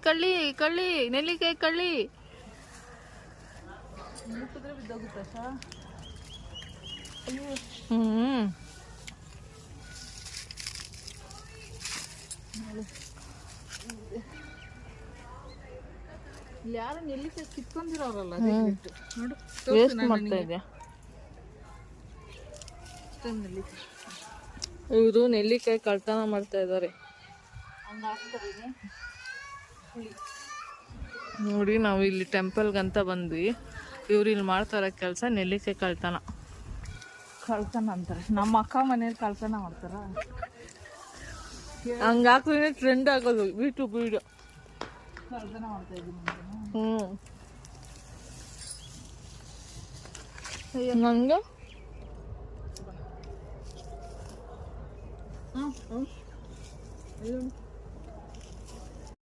ಕಳ್ಳಿ ಕಳ್ಳಿ ನೆಲ್ಲಿಕಾಯಿ ಕಳ್ಳಿ. ಯಾರು ನೆಲ್ಲಿಕಾಯಿ ಕಿತ್ಕೊಂಡಿರೋರಲ್ಲ ನೋಡು, ವೇಸ್ಟ್ ಮಾಡ್ತಾ ಇದೆಯಾ. ಇವರು ನೆಲ್ಲಿಕಾಯಿ ಕಳ್ತನ ಮಾಡ್ತಾ ಇದ್ದಾರೆ ನೋಡಿ. ನಾವು ಇಲ್ಲಿ ಟೆಂಪಲ್ಗಂತ ಬಂದ್ವಿ, ಇವ್ರು ಇಲ್ಲಿ ಮಾಡ್ತಾರ ಕೆಲಸ ನೆಲ್ಲಿಕಾಯಿ ಕಳ್ತನ ಅಂತಾರೆ. ನಮ್ಮ ಅಕ್ಕ ಮನೇಲಿ ಕಳ್ತನ ಮಾಡ್ತಾರ. ಹಂಗಾಕ್ರೆ ಟ್ರೆಂಡ್ ಆಗೋದು ಯೂಟ್ಯೂಬ್ ವಿಡಿಯೋ. ಕಳ್ತನ ಮಾಡ್ತಾ ಇದ್ದೀನಿ ನಂಗೆ ಹ್ಞೂ